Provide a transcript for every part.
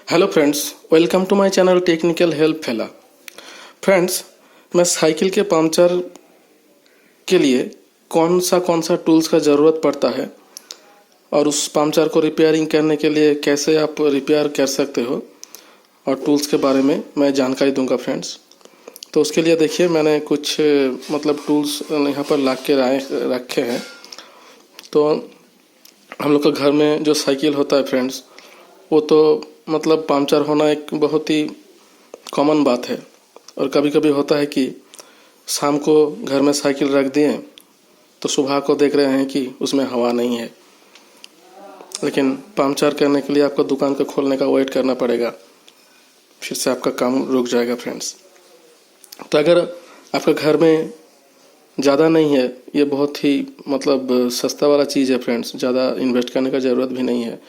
Hello friends, welcome to my channel technical help fella. Friends, मैं cycle के puncture के लिए कौन सा टूल्स का ज़रूरत पड़ता है और उस पंक्चर को रिपेयरिंग करने के लिए कैसे आप रिपेयर कर सकते हो और टूल्स के बारे में मैं जानकारी दूंगा फ्रेंड्स। तो उसके लिए देखिए मैंने कुछ टूल्स यहाँ पर ला के रखे हैं। तो हम लोग का घर में जो साइकिल होता है फ्रेंड्स, वो तो पंक्चर होना एक बहुत ही कॉमन बात है। और कभी कभी होता है कि शाम को घर में साइकिल रख दिए तो सुबह को देख रहे हैं कि उसमें हवा नहीं है, लेकिन पंक्चर करने के लिए आपको दुकान को खोलने का वेट करना पड़ेगा, फिर से आपका काम रुक जाएगा फ्रेंड्स। तो अगर आपका घर में ज़्यादा नहीं है, ये बहुत ही सस्ता वाला चीज़ है फ्रेंड्स, ज़्यादा इन्वेस्ट करने का ज़रूरत भी नहीं है।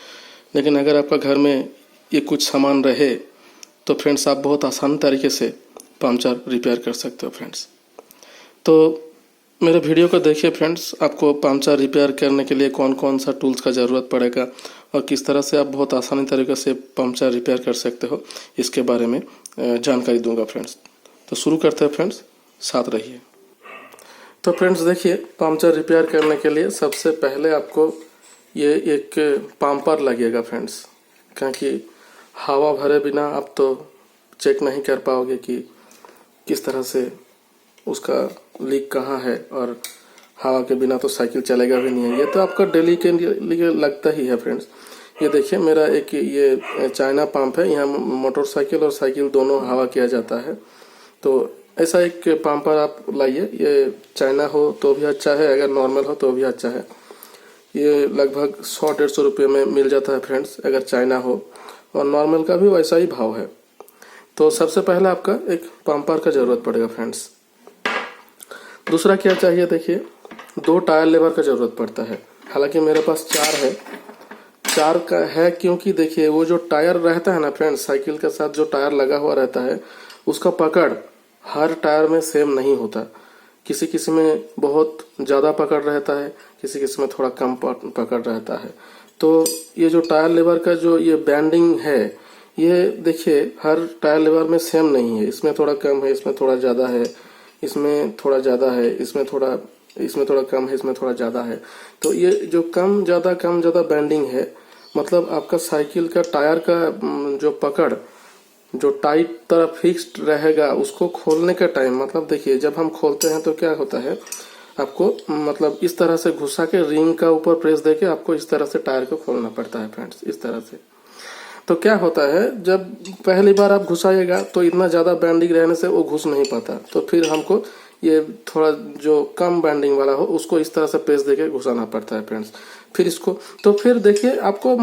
लेकिन अगर आपका घर में ये कुछ सामान रहे तो फ्रेंड्स आप बहुत आसान तरीके से पंक्चर रिपेयर कर सकते हो फ्रेंड्स। तो मेरे वीडियो को देखिए फ्रेंड्स, आपको पंक्चर रिपेयर करने के लिए कौन कौन सा टूल्स का ज़रूरत पड़ेगा और किस तरह से आप बहुत आसानी तरीके से पंक्चर रिपेयर कर सकते हो, इसके बारे में जानकारी दूंगा फ्रेंड्स। तो शुरू करते हैं फ्रेंड्स, साथ रहिए। तो फ्रेंड्स देखिए, पंक्चर रिपेयर करने के लिए सबसे पहले आपको ये एक पंपर लगेगा फ्रेंड्स, क्योंकि हवा भरे बिना आप तो चेक नहीं कर पाओगे कि किस तरह से उसका लीक कहाँ है, और हवा के बिना तो साइकिल चलेगा भी नहीं है। ये तो आपका डेली के लिए लगता ही है फ्रेंड्स। ये देखिए मेरा एक ये चाइना पंप है, यहाँ मोटरसाइकिल और साइकिल दोनों हवा किया जाता है। तो ऐसा एक पंपर आप लाइए, ये चाइना हो तो भी अच्छा है, अगर नॉर्मल हो तो भी अच्छा है। ये लगभग 100-150 रुपये में मिल जाता है फ्रेंड्स, अगर चाइना हो, और नॉर्मल का भी वैसा ही भाव है। तो सबसे पहले आपका एक पंपर का ज़रूरत पड़ेगा फ्रेंड्स। दूसरा क्या चाहिए, देखिए 2 टायर लेवर का ज़रूरत पड़ता है। हालांकि मेरे पास 4 है, 4 का है क्योंकि देखिए वो जो टायर रहता है ना फ्रेंड्स, साइकिल के साथ जो टायर लगा हुआ रहता है उसका पकड़ हर टायर में सेम नहीं होता। किसी किसी में बहुत ज़्यादा पकड़ रहता है, किसी किसी में थोड़ा कम पकड़ रहता है। तो ये जो टायर लेवर का जो ये बैंडिंग है, ये देखिए हर टायर लेवर में सेम नहीं है। इसमें थोड़ा कम है, इसमें थोड़ा ज़्यादा है, इसमें थोड़ा ज़्यादा है, इसमें थोड़ा कम है, इसमें थोड़ा ज़्यादा है। तो ये जो कम ज़्यादा बैंडिंग है, आपका साइकिल का टायर का जो पकड़ जो टाइट तरह फिक्स्ड रहेगा, उसको खोलने का टाइम देखिए जब हम खोलते हैं तो क्या होता है, आपको इस तरह से घुसा के रिंग का ऊपर प्रेस देके आपको इस तरह से टायर को खोलना पड़ता है फ्रेंड्स, इस तरह से। तो क्या होता है, जब पहली बार आप घुसाइएगा तो इतना ज़्यादा बैंडिंग रहने से वो घुस नहीं पाता। तो फिर हमको ये थोड़ा जो कम बैंडिंग वाला हो उसको इस तरह से प्रेस देके घुसाना पड़ता है फ्रेंड्स। फिर इसको तो फिर देखिए आपको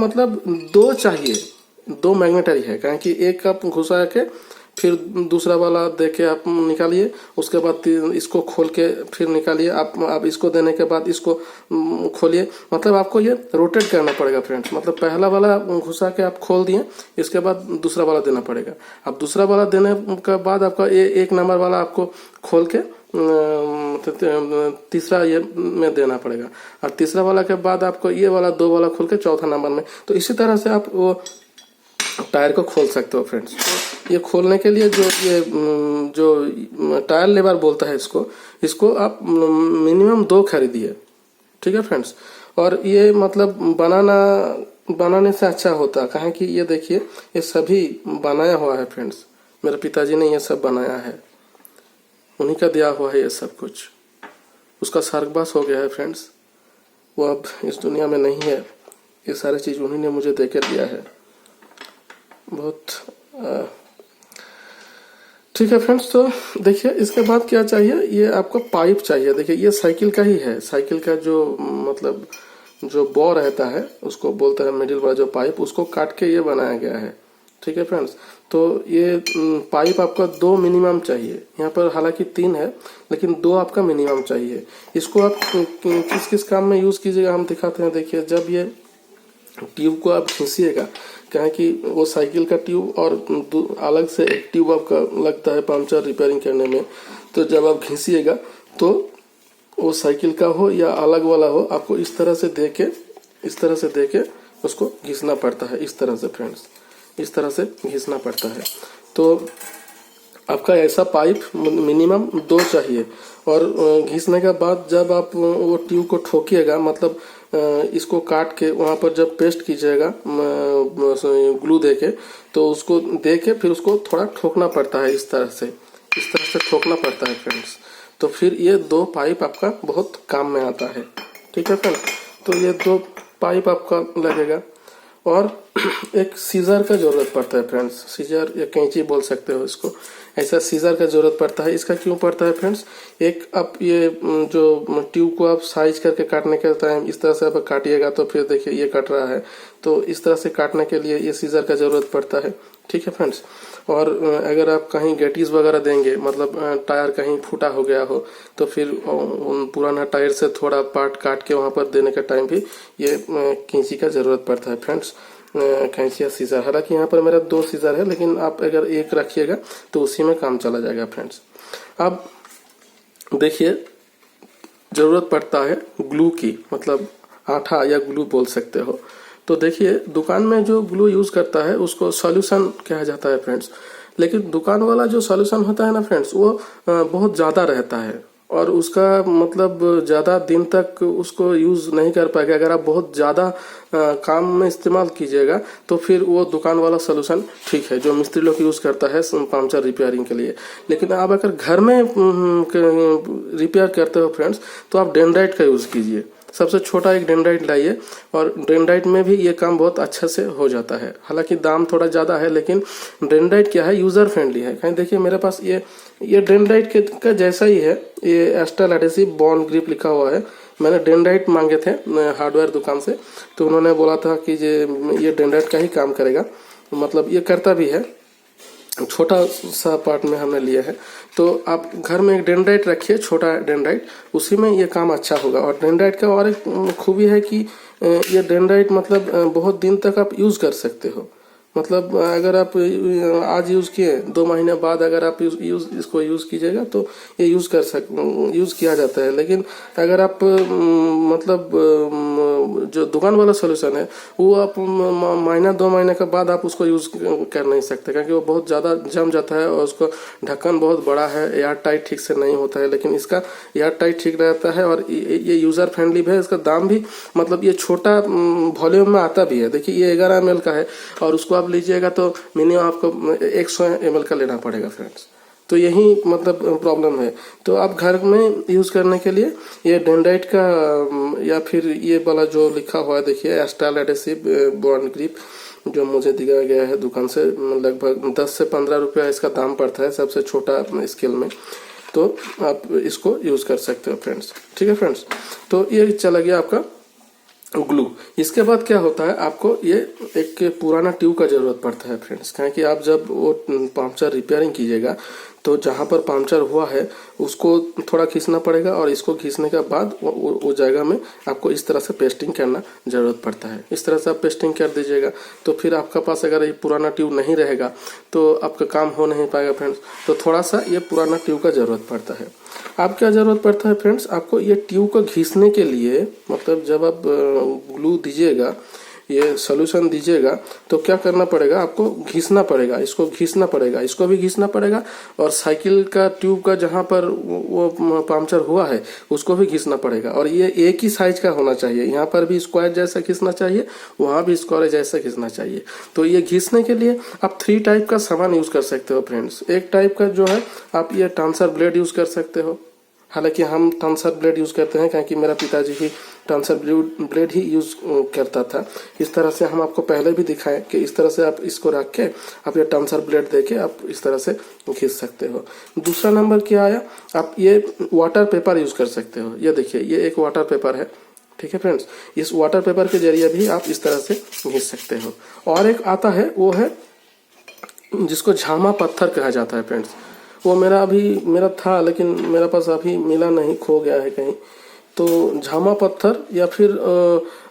2 चाहिए, 2 मैग्नेटरी है, क्योंकि एक आप घुसा के फिर दूसरा वाला देके आप निकालिए, उसके बाद इसको खोल के फिर निकालिए, आप इसको देने के बाद इसको खोलिए। आपको ये रोटेट करना पड़ेगा फ्रेंड्स। पहला वाला घुसा के आप खोल दिए, इसके बाद दूसरा वाला देना पड़ेगा। अब दूसरा वाला देने के बाद आपका ये 1 नंबर वाला आपको खोल के तीसरा ये में देना पड़ेगा, और तीसरा वाला के बाद आपको ये वाला 2 वाला खोल के चौथा नंबर में। तो इसी तरह से आप वो टायर को खोल सकते हो फ्रेंड्स। तो ये खोलने के लिए जो टायर लेवर बोलता है, इसको आप मिनिमम 2 खरीदिए, ठीक है फ्रेंड्स। और ये बनाने से अच्छा होता है, कि ये देखिए ये सभी बनाया हुआ है फ्रेंड्स, मेरे पिताजी ने ये सब बनाया है, उन्हीं का दिया हुआ है ये सब कुछ। उसका स्वर्गवास हो गया है फ्रेंड्स, वो अब इस दुनिया में नहीं है। ये सारी चीज़ उन्हीं ने मुझे देकर दिया है। बहुत ठीक है फ्रेंड्स। तो देखिए इसके बाद क्या चाहिए, ये आपको पाइप चाहिए। देखिए ये साइकिल का ही है, साइकिल का जो जो बॉ रहता है उसको बोलते हैं मिडिल वाला जो पाइप, उसको काट के ये बनाया गया है, ठीक है फ्रेंड्स। तो ये पाइप आपका 2 मिनिमम चाहिए। यहाँ पर हालांकि 3 है, लेकिन 2 आपका मिनिमम चाहिए। इसको आप किस किस काम में यूज कीजिएगा हम दिखाते हैं। देखिए जब ये ट्यूब को आप खींचिएगा, क्या है कि वो साइकिल का ट्यूब और अलग से एक ट्यूब आपका लगता है पंक्चर रिपेयरिंग करने में। तो जब आप घिसिएगा तो वो साइकिल का हो या अलग वाला हो, आपको इस तरह से देके उसको घिसना पड़ता है, इस तरह से फ्रेंड्स। इस तरह से घिसना पड़ता है। तो आपका ऐसा पाइप मिनिमम 2 चाहिए। और घिसने के बाद जब आप वो ट्यूब को ठोकिएगा, मतलब इसको काट के वहाँ पर जब पेस्ट कीजिएगा ग्लू देके, तो उसको देके फिर उसको थोड़ा ठोकना पड़ता है, इस तरह से ठोकना पड़ता है फ्रेंड्स। तो फिर ये 2 पाइप आपका बहुत काम में आता है। ठीक है फ्रेंड्स, तो ये 2 पाइप आपका लगेगा। और एक सीजर का जरूरत पड़ता है फ्रेंड्स, सीजर या कैंची बोल सकते हो इसको। ऐसा सीजर का जरूरत पड़ता है। इसका क्यों पड़ता है फ्रेंड्स, एक आप ये जो ट्यूब को आप साइज करके काटने के टाइम इस तरह से आप काटिएगा तो फिर देखिए ये कट रहा है, तो इस तरह से काटने के लिए ये सीजर का जरूरत पड़ता है। ठीक है फ्रेंड्स। और अगर आप कहीं गैटीज वगैरह देंगे, मतलब टायर कहीं फूटा हो गया हो, तो फिर पुराना टायर से थोड़ा पार्ट काट के वहां पर देने के टाइम भी ये कैंची का जरूरत पड़ता है फ्रेंड्स, कैंची या सीजर। हालांकि यहाँ पर मेरा 2 सीजर है, लेकिन आप अगर एक रखिएगा तो उसी में काम चला जाएगा फ्रेंड्स। अब देखिए जरूरत पड़ता है ग्लू की, मतलब आटा या ग्लू बोल सकते हो। तो देखिए दुकान में जो ग्लू यूज करता है उसको सॉल्यूशन कहा जाता है फ्रेंड्स, लेकिन दुकान वाला जो सॉल्यूशन होता है ना फ्रेंड्स, वो बहुत ज्यादा रहता है और उसका मतलब ज्यादा दिन तक उसको यूज नहीं कर पाएगा। अगर आप बहुत ज्यादा काम में इस्तेमाल कीजिएगा तो फिर वो दुकान वाला सोल्यूशन ठीक है जो मिस्त्री लोग यूज करता है पंचर रिपेयरिंग के लिए। लेकिन आप अगर घर में रिपेयर करते हो फ्रेंड्स, तो आप डेंड्राइट का यूज कीजिए। सबसे छोटा एक डेंड्राइट लाइए और डेंड्राइट में भी ये काम बहुत अच्छा से हो जाता है। हालांकि दाम थोड़ा ज्यादा है, लेकिन डेंड्राइट क्या है, यूजर फ्रेंडली है। कहीं देखिए मेरे पास ये डेंड्राइट का जैसा ही है, ये एस्टल एडेसिव बॉन्ड ग्रिप लिखा हुआ है। मैंने डेंड्राइट मांगे थे हार्डवेयर दुकान से, तो उन्होंने बोला था कि ये डेंड्राइट का ही काम करेगा, मतलब ये करता भी है। छोटा सा पार्ट में हमने लिया है। तो आप घर में एक डेंड्राइट रखिए, छोटा डेंड्राइट, उसी में ये काम अच्छा होगा। और डेंड्राइट का और एक खूबी है कि ये डेंड्राइट मतलब बहुत दिन तक आप यूज कर सकते हो। मतलब अगर आप आज यूज किए, 2 महीने बाद अगर आप इसको यूज कीजिएगा तो ये यूज किया जाता है। लेकिन अगर आप मतलब जो दुकान वाला सोल्यूशन है वो आप महीना 2 महीने के बाद आप उसको यूज कर नहीं सकते, क्योंकि वो बहुत ज्यादा जम जाता है और उसको ढक्कन बहुत बड़ा है, एयर टाइट ठीक से नहीं होता है। लेकिन इसका एयर टाइट ठीक रहता है और ये यूजर फ्रेंडली भी है। इसका दाम भी मतलब ये छोटा वॉल्यूम में आता भी है। देखिए ये 11 ml का है और उसको आप लीजिएगा तो मिनिमम आपको 100 ml का लेना पड़ेगा फ्रेंड्स। तो यही मतलब प्रॉब्लम है। तो आप घर में यूज करने के लिए ये डेंड्राइट का या फिर ये वाला जो लिखा हुआ है देखिए एस्टल एडेसिव बॉन्ड ग्रिप, जो मुझे दिया गया है दुकान से, लगभग 10 से 15 रुपया इसका दाम पड़ता है सबसे छोटा स्केल में। तो आप इसको यूज कर सकते हो फ्रेंड्स। ठीक है फ्रेंड्स, तो ये चला गया आपका ग्लू। इसके बाद क्या होता है, आपको ये एक पुराना ट्यूब का जरूरत पड़ता है फ्रेंड्स, क्योंकि आप जब वो पंचर रिपेयरिंग कीजिएगा तो जहां पर पंचर हुआ है उसको थोड़ा खींचना पड़ेगा और इसको खींचने के बाद वो जगह में आपको इस तरह से पेस्टिंग करना जरूरत पड़ता है। इस तरह से आप पेस्टिंग कर दीजिएगा तो फिर आपका पास अगर ये पुराना ट्यूब नहीं रहेगा तो आपका काम हो नहीं पाएगा फ्रेंड्स। तो थोड़ा सा ये पुराना ट्यूब का जरूरत पड़ता है। आप क्या जरूरत पड़ता है फ्रेंड्स, आपको ये ट्यूब को घिसने के लिए, मतलब जब आप ग्लू दीजिएगा, ये सोल्यूशन दीजिएगा, तो क्या करना पड़ेगा, आपको घिसना पड़ेगा, इसको घिसना पड़ेगा, इसको भी घिसना पड़ेगा और साइकिल का ट्यूब का जहां पर वो पंचर हुआ है उसको भी घिसना पड़ेगा। और ये एक ही साइज का होना चाहिए, यहाँ पर भी स्क्वायर जैसा घिसना चाहिए, वहां भी स्क्वायर जैसा घिसना चाहिए। तो ये घिसने के लिए आप 3 टाइप का सामान यूज कर सकते हो फ्रेंड्स। एक टाइप का जो है आप ये टांसर ब्लेड यूज कर सकते हो। हालांकि हम टांसर ब्लेड यूज करते हैं क्योंकि मेरा पिताजी भी टांसर ब्लेड ही यूज करता था। इस तरह से हम आपको पहले भी दिखाए कि इस तरह से आप इसको रख के आप ये टांसर ब्लेड देके आप इस तरह से घिस सकते हो। दूसरा नंबर क्या आया, आप ये वाटर पेपर यूज कर सकते हो। ये देखिए ये एक वाटर पेपर है, ठीक है फ्रेंड्स। इस वाटर पेपर के जरिए भी आप इस तरह से घिस सकते हो। और एक आता है वो है जिसको झामा पत्थर कहा जाता है फ्रेंड्स। वो मेरा था लेकिन मेरा पास अभी मिला नहीं, खो गया है कहीं। तो झामा पत्थर या फिर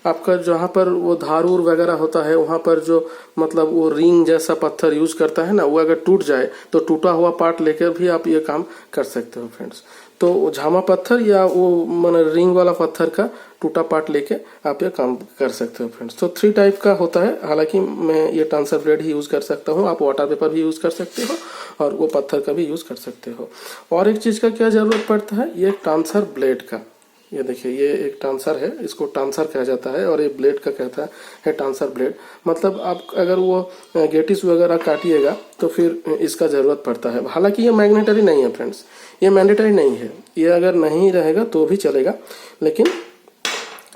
आपका जहाँ पर वो धारूर वगैरह होता है वहाँ पर जो मतलब वो रिंग जैसा पत्थर यूज करता है ना, वो अगर टूट जाए तो टूटा हुआ पार्ट लेकर भी आप ये काम कर सकते हो फ्रेंड्स। तो झामा पत्थर या वो मैंने रिंग वाला पत्थर का टूटा पार्ट लेके आप ये काम कर सकते हो फ्रेंड्स। तो 3 टाइप का होता है, हालांकि मैं ये ट्रांसफर ब्लेड ही यूज़ कर सकता हूँ, आप वाटर पेपर भी यूज़ कर सकते हो और वो पत्थर का भी यूज़ कर सकते हो। और एक चीज़ का क्या ज़रूरत पड़ता है, ये ट्रांसफर ब्लेड का, ये देखिए ये एक ट्रांसफर है, इसको ट्रांसफर कहा जाता है और ये ब्लेड का कहता है ट्रांसफर ब्लेड। मतलब आप अगर वो गेटिस वगैरह काटिएगा तो फिर इसका ज़रूरत पड़ता है। हालांकि ये मैग्नेटरी नहीं है फ्रेंड्स, ये मैंडेटरी नहीं है, ये अगर नहीं रहेगा तो भी चलेगा, लेकिन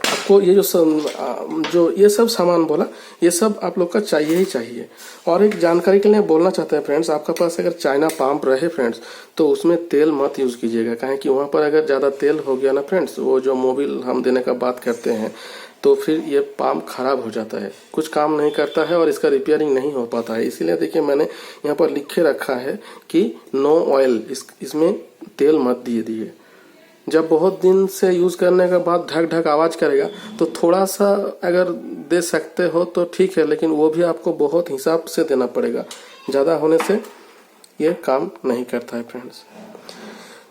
आपको ये जो ये सब सामान बोला ये सब आप लोग का चाहिए ही चाहिए। और एक जानकारी के लिए बोलना चाहते हैं फ्रेंड्स, आपका पास अगर चाइना पंप रहे फ्रेंड्स तो उसमें तेल मत यूज़ कीजिएगा, काहे कि वहाँ पर अगर ज़्यादा तेल हो गया ना फ्रेंड्स, वो जो मोबिल हम देने का बात करते हैं तो फिर ये पंप खराब हो जाता है, कुछ काम नहीं करता है और इसका रिपेयरिंग नहीं हो पाता है। इसीलिए देखिए मैंने यहाँ पर लिखे रखा है कि नो ऑयल, इसमें तेल मत दिए। जब बहुत दिन से यूज़ करने के बाद ढक ढक आवाज़ करेगा तो थोड़ा सा अगर दे सकते हो तो ठीक है, लेकिन वो भी आपको बहुत हिसाब से देना पड़ेगा, ज़्यादा होने से ये काम नहीं करता है फ्रेंड्स।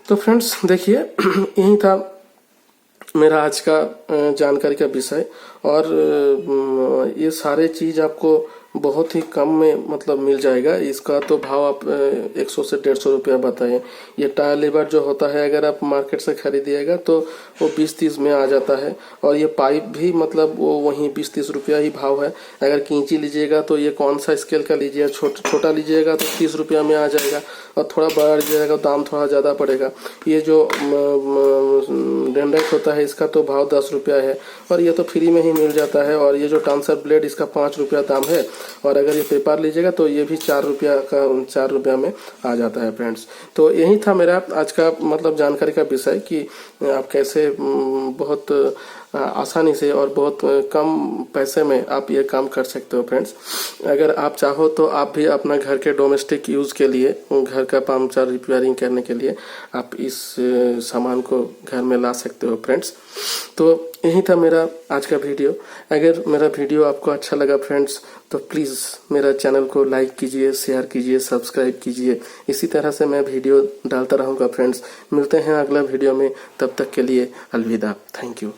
तो फ्रेंड्स देखिए यही था मेरा आज का जानकारी का विषय, और ये सारे चीज़ आपको बहुत ही कम में मतलब मिल जाएगा। इसका तो भाव आप 100 से 150 रुपया बताएं। ये टायर लीवर जो होता है अगर आप मार्केट से खरीदिएगा तो वो 20-30 में आ जाता है, और ये पाइप भी मतलब वो वहीं 20-30 रुपया ही भाव है। अगर कैंची लीजिएगा तो ये कौन सा स्केल का लीजिएगा, छोटा लीजिएगा तो 30 रुपया में आ जाएगा, और थोड़ा बड़ा लीजिएगा तो दाम थोड़ा ज़्यादा पड़ेगा। ये जो डेंडेक्स होता है इसका तो भाव 10 रुपया है, और ये तो फ्री में ही मिल जाता है। और ये जो ट्रांसफर ब्लेड इसका 5 रुपया दाम है, और अगर ये पेपर लीजिएगा तो ये भी 4 रुपया में आ जाता है फ्रेंड्स। तो यही था मेरा आज का मतलब जानकारी का विषय कि आप कैसे बहुत आसानी से और बहुत कम पैसे में आप ये काम कर सकते हो फ्रेंड्स। अगर आप चाहो तो आप भी अपना घर के डोमेस्टिक यूज़ के लिए, घर का पंचर रिपेयरिंग करने के लिए आप इस सामान को घर में ला सकते हो फ्रेंड्स। तो यही था मेरा आज का वीडियो। अगर मेरा वीडियो आपको अच्छा लगा फ्रेंड्स तो प्लीज़ मेरा चैनल को लाइक कीजिए, शेयर कीजिए, सब्सक्राइब कीजिए। इसी तरह से मैं वीडियो डालता रहूँगा फ्रेंड्स। मिलते हैं अगला वीडियो में, तब तक के लिए अलविदा। Thank you.